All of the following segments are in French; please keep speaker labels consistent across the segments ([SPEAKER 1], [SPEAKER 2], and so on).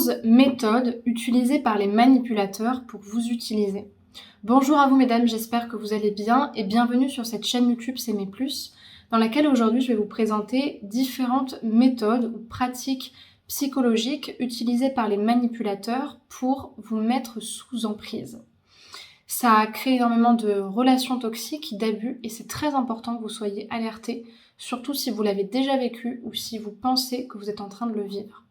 [SPEAKER 1] 11 méthodes utilisées par les manipulateurs pour vous utiliser. Bonjour à vous mesdames, j'espère que vous allez bien et bienvenue sur cette chaîne YouTube S'aimer plus, dans laquelle aujourd'hui je vais vous présenter différentes méthodes ou pratiques psychologiques utilisées par les manipulateurs pour vous mettre sous emprise. Ça a créé énormément de relations toxiques, d'abus, et c'est très important que vous soyez alertés, surtout si vous l'avez déjà vécu ou si vous pensez que vous êtes en train de le vivre.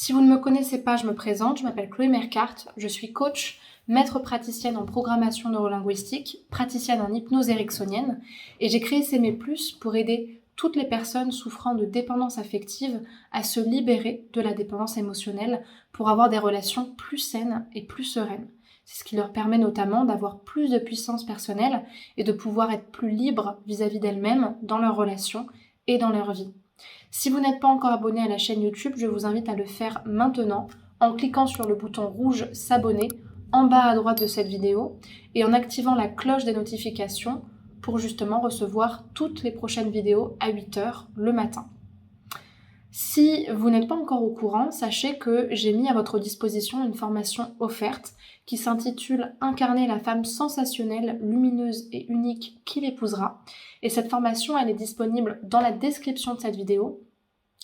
[SPEAKER 1] Si vous ne me connaissez pas, je me présente, je m'appelle Chloé Mercart, je suis coach, maître praticienne en programmation neurolinguistique, praticienne en hypnose ericksonienne, et j'ai créé S'aimer plus pour aider toutes les personnes souffrant de dépendance affective à se libérer de la dépendance émotionnelle pour avoir des relations plus saines et plus sereines. C'est ce qui leur permet notamment d'avoir plus de puissance personnelle et de pouvoir être plus libres vis-à-vis d'elles-mêmes dans leurs relations et dans leur vie. Si vous n'êtes pas encore abonné à la chaîne YouTube, je vous invite à le faire maintenant en cliquant sur le bouton rouge s'abonner en bas à droite de cette vidéo et en activant la cloche des notifications pour justement recevoir toutes les prochaines vidéos à 8h le matin. Si vous n'êtes pas encore au courant, sachez que j'ai mis à votre disposition une formation offerte qui s'intitule « Incarner la femme sensationnelle, lumineuse et unique qui l'épousera ». Et cette formation, elle est disponible dans la description de cette vidéo.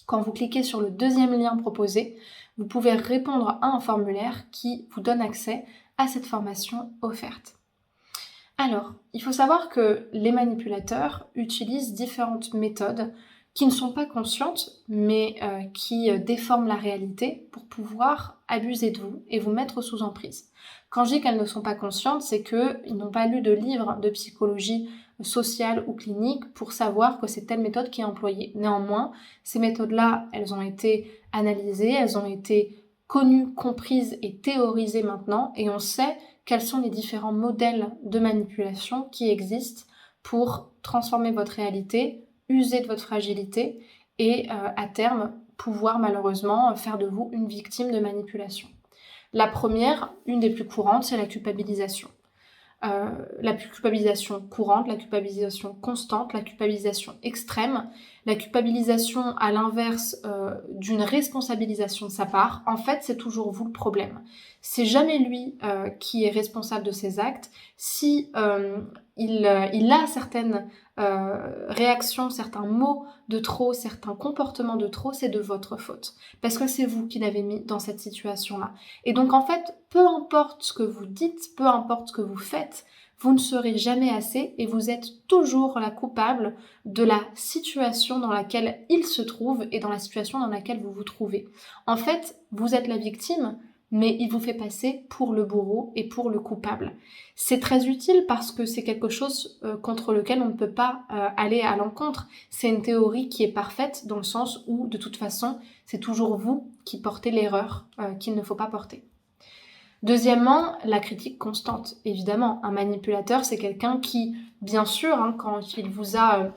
[SPEAKER 1] Quand vous cliquez sur le deuxième lien proposé, vous pouvez répondre à un formulaire qui vous donne accès à cette formation offerte. Alors, il faut savoir que les manipulateurs utilisent différentes méthodes qui ne sont pas conscientes, mais qui déforment la réalité pour pouvoir abuser de vous et vous mettre sous emprise. Quand je dis qu'elles ne sont pas conscientes, c'est qu'ils n'ont pas lu de livre de psychologie sociale ou clinique pour savoir que c'est telle méthode qui est employée. Néanmoins, ces méthodes-là, elles ont été analysées, elles ont été connues, comprises et théorisées maintenant, et on sait quels sont les différents modèles de manipulation qui existent pour transformer votre réalité, user de votre fragilité et à terme pouvoir malheureusement faire de vous une victime de manipulation. La première, une des plus courantes, c'est la culpabilisation. La culpabilisation courante, la culpabilisation constante, la culpabilisation extrême, la culpabilisation à l'inverse d'une responsabilisation de sa part. En fait, c'est toujours vous le problème. C'est jamais lui qui est responsable de ses actes. Si il a certaines réactions, certains mots de trop, certains comportements de trop, c'est de votre faute. Parce que c'est vous qui l'avez mis dans cette situation-là. Et donc en fait, peu importe ce que vous dites, peu importe ce que vous faites, vous ne serez jamais assez et vous êtes toujours la coupable de la situation dans laquelle il se trouve et dans la situation dans laquelle vous vous trouvez. En fait, vous êtes la victime, mais il vous fait passer pour le bourreau et pour le coupable. C'est très utile parce que c'est quelque chose contre lequel on ne peut pas aller à l'encontre. C'est une théorie qui est parfaite dans le sens où, de toute façon, c'est toujours vous qui portez l'erreur qu'il ne faut pas porter. Deuxièmement, la critique constante. Évidemment, un manipulateur, c'est quelqu'un qui, bien sûr, quand il vous a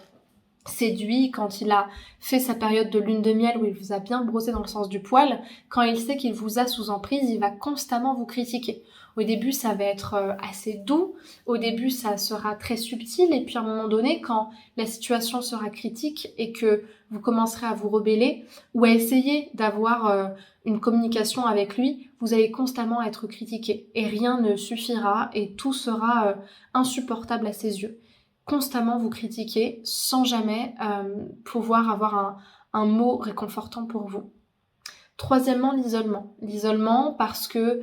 [SPEAKER 1] séduit, quand il a fait sa période de lune de miel où il vous a bien brossé dans le sens du poil, quand il sait qu'il vous a sous emprise, il va constamment vous critiquer. Au début, ça va être assez doux, au début, ça sera très subtil, et puis à un moment donné, quand la situation sera critique et que vous commencerez à vous rebeller ou à essayer d'avoir une communication avec lui, vous allez constamment être critiqué et rien ne suffira et tout sera insupportable à ses yeux. Constamment vous critiquer sans jamais pouvoir avoir un mot réconfortant pour vous. Troisièmement, l'isolement. L'isolement parce que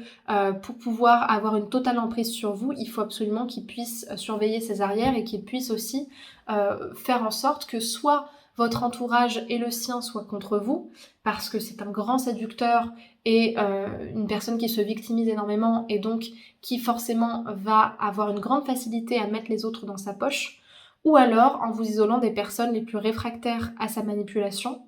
[SPEAKER 1] pour pouvoir avoir une totale emprise sur vous, il faut absolument qu'il puisse surveiller ses arrières et qu'il puisse aussi faire en sorte que soit votre entourage et le sien soient contre vous, parce que c'est un grand séducteur et une personne qui se victimise énormément et donc qui forcément va avoir une grande facilité à mettre les autres dans sa poche, ou alors en vous isolant des personnes les plus réfractaires à sa manipulation,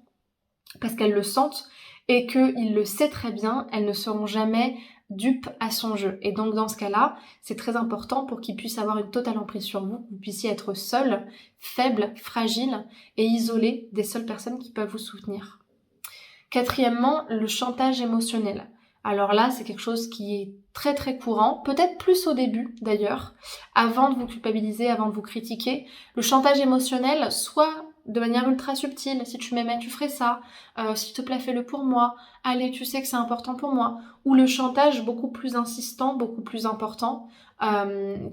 [SPEAKER 1] parce qu'elles le sentent et qu'il le sait très bien, elles ne seront jamais dupes à son jeu. Et donc dans ce cas-là, c'est très important pour qu'il puisse avoir une totale emprise sur vous, que vous puissiez être seul, faible, fragile et isolé des seules personnes qui peuvent vous soutenir. Quatrièmement, le chantage émotionnel. Alors là, c'est quelque chose qui est très très courant, peut-être plus au début d'ailleurs, avant de vous culpabiliser, avant de vous critiquer. Le chantage émotionnel, soit de manière ultra subtile. Si tu m'aimais, tu ferais ça. S'il te plaît, fais-le pour moi. Allez, tu sais que c'est important pour moi. Ou le chantage beaucoup plus insistant, beaucoup plus important,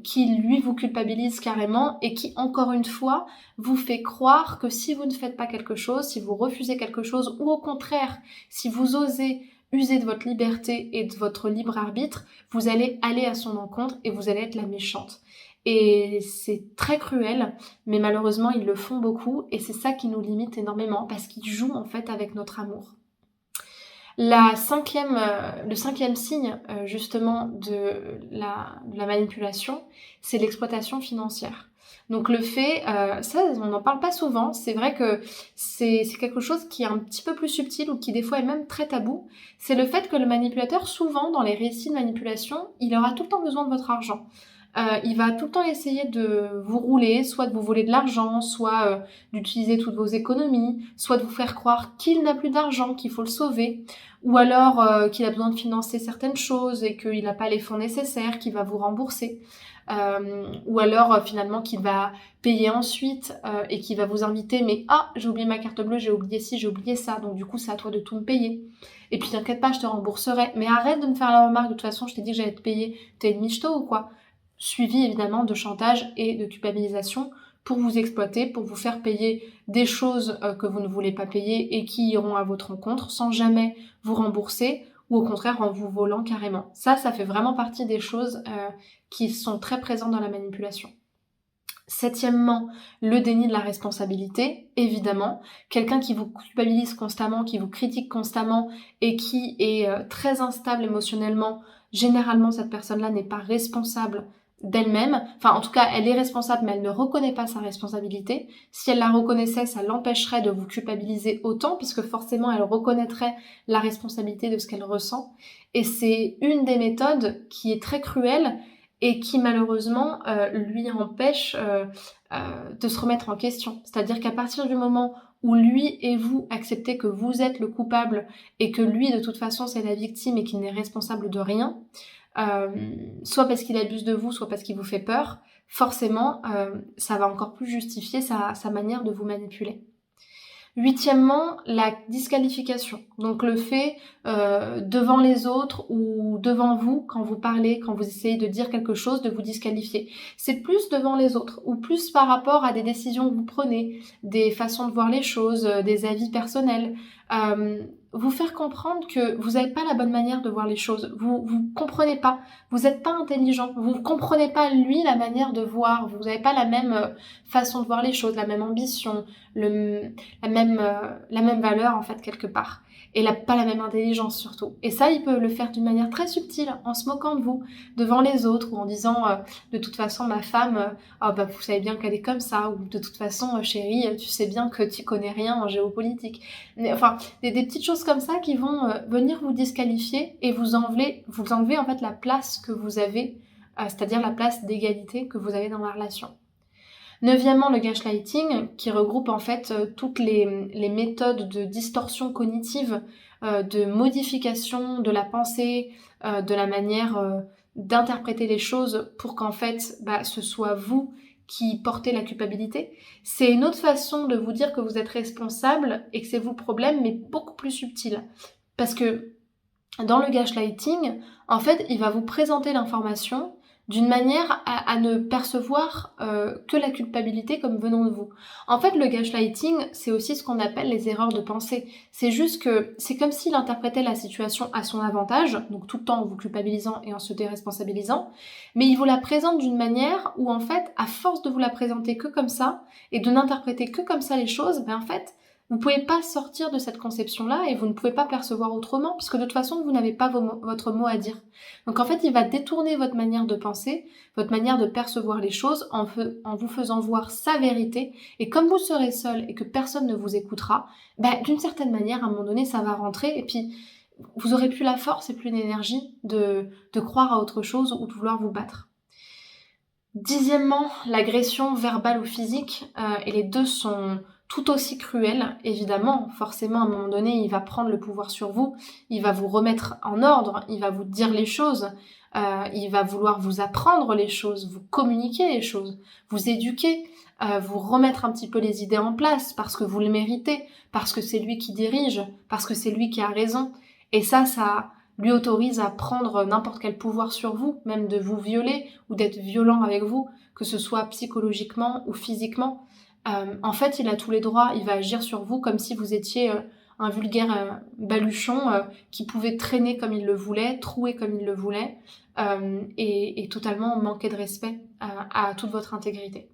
[SPEAKER 1] qui lui vous culpabilise carrément et qui, encore une fois, vous fait croire que si vous ne faites pas quelque chose, si vous refusez quelque chose, ou au contraire, si vous osez user de votre liberté et de votre libre arbitre, vous allez aller à son encontre et vous allez être la méchante. Et c'est très cruel, mais malheureusement ils le font beaucoup et c'est ça qui nous limite énormément parce qu'ils jouent en fait avec notre amour. Le cinquième signe justement de la manipulation, c'est l'exploitation financière. Donc le fait, ça on n'en parle pas souvent, c'est vrai que c'est quelque chose qui est un petit peu plus subtil ou qui des fois est même très tabou, c'est le fait que le manipulateur, souvent dans les récits de manipulation, il aura tout le temps besoin de votre argent. Il va tout le temps essayer de vous rouler, soit de vous voler de l'argent, soit d'utiliser toutes vos économies, soit de vous faire croire qu'il n'a plus d'argent, qu'il faut le sauver, ou alors qu'il a besoin de financer certaines choses et qu'il n'a pas les fonds nécessaires, qu'il va vous rembourser, ou alors finalement qu'il va payer ensuite et qu'il va vous inviter, mais ah, j'ai oublié ma carte bleue, j'ai oublié ci, j'ai oublié ça, donc du coup c'est à toi de tout me payer. Et puis t'inquiète pas, je te rembourserai, mais arrête de me faire la remarque, de toute façon je t'ai dit que j'allais te payer, t'es une michto ou quoi? Suivi évidemment de chantage et de culpabilisation pour vous exploiter, pour vous faire payer des choses que vous ne voulez pas payer et qui iront à votre rencontre sans jamais vous rembourser ou au contraire en vous volant carrément. Ça fait vraiment partie des choses qui sont très présentes dans la manipulation. Septièmement, le déni de la responsabilité, évidemment. Quelqu'un qui vous culpabilise constamment, qui vous critique constamment et qui est très instable émotionnellement, généralement cette personne-là n'est pas responsable d'elle-même. Enfin, en tout cas, elle est responsable, mais elle ne reconnaît pas sa responsabilité. Si elle la reconnaissait, ça l'empêcherait de vous culpabiliser autant, puisque forcément, elle reconnaîtrait la responsabilité de ce qu'elle ressent. Et c'est une des méthodes qui est très cruelle et qui malheureusement lui empêche de se remettre en question. C'est-à-dire qu'à partir du moment où lui et vous acceptez que vous êtes le coupable et que lui de toute façon c'est la victime et qu'il n'est responsable de rien, soit parce qu'il abuse de vous, soit parce qu'il vous fait peur, forcément ça va encore plus justifier sa manière de vous manipuler. Huitièmement, la disqualification. Donc le fait devant les autres ou devant vous, quand vous parlez, quand vous essayez de dire quelque chose, de vous disqualifier. C'est plus devant les autres ou plus par rapport à des décisions que vous prenez, des façons de voir les choses, des avis personnels. Vous faire comprendre que vous n'avez pas la bonne manière de voir les choses. Vous comprenez pas. Vous n'êtes pas intelligent. Vous comprenez pas lui la manière de voir. Vous n'avez pas la même façon de voir les choses, la même ambition, la même valeur en fait quelque part. Et pas la même intelligence surtout. Et ça, il peut le faire d'une manière très subtile, en se moquant de vous, devant les autres, ou en disant de toute façon ma femme, vous savez bien qu'elle est comme ça, ou de toute façon chérie, tu sais bien que tu connais rien en géopolitique. Mais, enfin, des petites choses comme ça qui vont venir vous disqualifier et vous enlever en fait la place que vous avez, c'est-à-dire la place d'égalité que vous avez dans la relation. Neuvièmement, le gaslighting, qui regroupe en fait toutes les méthodes de distorsion cognitive, de modification de la pensée, de la manière d'interpréter les choses pour qu'en fait ce soit vous qui portez la culpabilité. C'est une autre façon de vous dire que vous êtes responsable et que c'est vous le problème, mais beaucoup plus subtil. Parce que dans le gaslighting, en fait, il va vous présenter l'information d'une manière à ne percevoir que la culpabilité comme venant de vous. En fait, le gaslighting, c'est aussi ce qu'on appelle les erreurs de pensée. C'est juste que c'est comme s'il interprétait la situation à son avantage, donc tout le temps en vous culpabilisant et en se déresponsabilisant, mais il vous la présente d'une manière où en fait, à force de vous la présenter que comme ça, et de n'interpréter que comme ça les choses, en fait, vous ne pouvez pas sortir de cette conception-là et vous ne pouvez pas percevoir autrement, puisque de toute façon, vous n'avez pas votre mot à dire. Donc en fait, il va détourner votre manière de penser, votre manière de percevoir les choses en vous faisant voir sa vérité. Et comme vous serez seul et que personne ne vous écoutera, d'une certaine manière, à un moment donné, ça va rentrer et puis vous aurez plus la force et plus l'énergie de croire à autre chose ou de vouloir vous battre. Dixièmement, l'agression verbale ou physique, et les deux sont tout aussi cruels, évidemment. Forcément, à un moment donné, il va prendre le pouvoir sur vous, il va vous remettre en ordre, il va vous dire les choses, il va vouloir vous apprendre les choses, vous communiquer les choses, vous éduquer, vous remettre un petit peu les idées en place parce que vous le méritez, parce que c'est lui qui dirige, parce que c'est lui qui a raison. Et ça lui autorise à prendre n'importe quel pouvoir sur vous, même de vous violer ou d'être violent avec vous, que ce soit psychologiquement ou physiquement. En fait, il a tous les droits, il va agir sur vous comme si vous étiez un vulgaire baluchon qui pouvait traîner comme il le voulait, trouer comme il le voulait, et totalement manquer de respect à toute votre intégrité.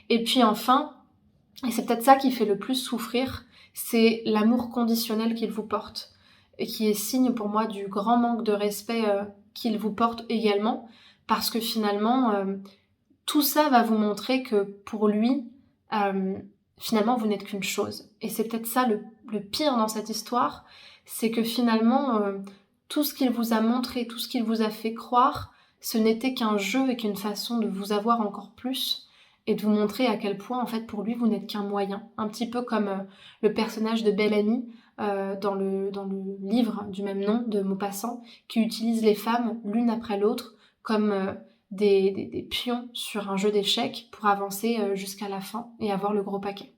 [SPEAKER 1] Et puis enfin, et c'est peut-être ça qui fait le plus souffrir, c'est l'amour conditionnel qu'il vous porte, et qui est signe pour moi du grand manque de respect qu'il vous porte également, parce que finalement, tout ça va vous montrer que pour lui, finalement, vous n'êtes qu'une chose. Et c'est peut-être ça le pire dans cette histoire, c'est que finalement, tout ce qu'il vous a montré, tout ce qu'il vous a fait croire, ce n'était qu'un jeu et qu'une façon de vous avoir encore plus et de vous montrer à quel point, en fait, pour lui, vous n'êtes qu'un moyen. Un petit peu comme le personnage de Bellamy dans le livre du même nom de Maupassant, qui utilise les femmes l'une après l'autre comme des pions sur un jeu d'échecs pour avancer jusqu'à la fin et avoir le gros paquet.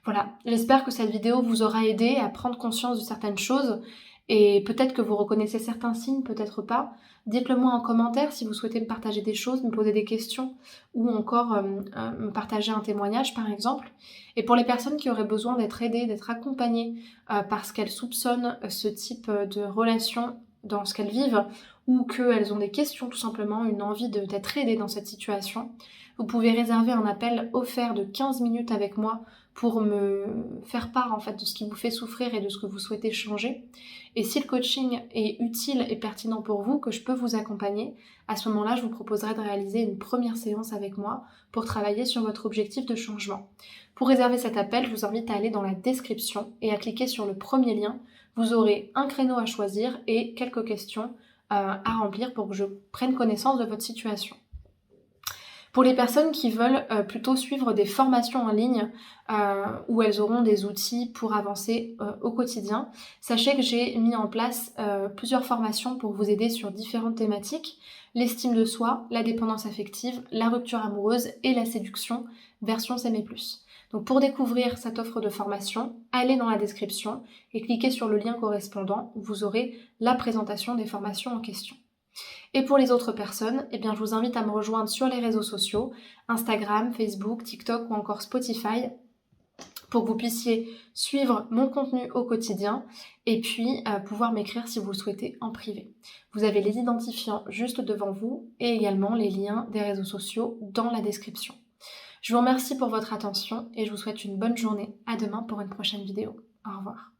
[SPEAKER 1] Voilà, j'espère que cette vidéo vous aura aidé à prendre conscience de certaines choses et peut-être que vous reconnaissez certains signes, peut-être pas. Dites-le moi en commentaire si vous souhaitez me partager des choses, me poser des questions ou encore me partager un témoignage par exemple. Et pour les personnes qui auraient besoin d'être aidées, d'être accompagnées parce qu'elles soupçonnent ce type de relation dans ce qu'elles vivent ou qu'elles ont des questions tout simplement, une envie d'être aidées dans cette situation, vous pouvez réserver un appel offert de 15 minutes avec moi pour me faire part en fait de ce qui vous fait souffrir et de ce que vous souhaitez changer. Et si le coaching est utile et pertinent pour vous, que je peux vous accompagner, à ce moment-là, je vous proposerai de réaliser une première séance avec moi pour travailler sur votre objectif de changement. Pour réserver cet appel, je vous invite à aller dans la description et à cliquer sur le premier lien. Vous aurez un créneau à choisir et quelques questions à remplir pour que je prenne connaissance de votre situation. Pour les personnes qui veulent plutôt suivre des formations en ligne où elles auront des outils pour avancer au quotidien, sachez que j'ai mis en place plusieurs formations pour vous aider sur différentes thématiques: l'estime de soi, la dépendance affective, la rupture amoureuse et la séduction, version s'aimer plus. Donc pour découvrir cette offre de formation, allez dans la description et cliquez sur le lien correspondant où vous aurez la présentation des formations en question. Et pour les autres personnes, eh bien, je vous invite à me rejoindre sur les réseaux sociaux, Instagram, Facebook, TikTok ou encore Spotify, pour que vous puissiez suivre mon contenu au quotidien et puis pouvoir m'écrire si vous le souhaitez en privé. Vous avez les identifiants juste devant vous et également les liens des réseaux sociaux dans la description. Je vous remercie pour votre attention et je vous souhaite une bonne journée. À demain pour une prochaine vidéo. Au revoir.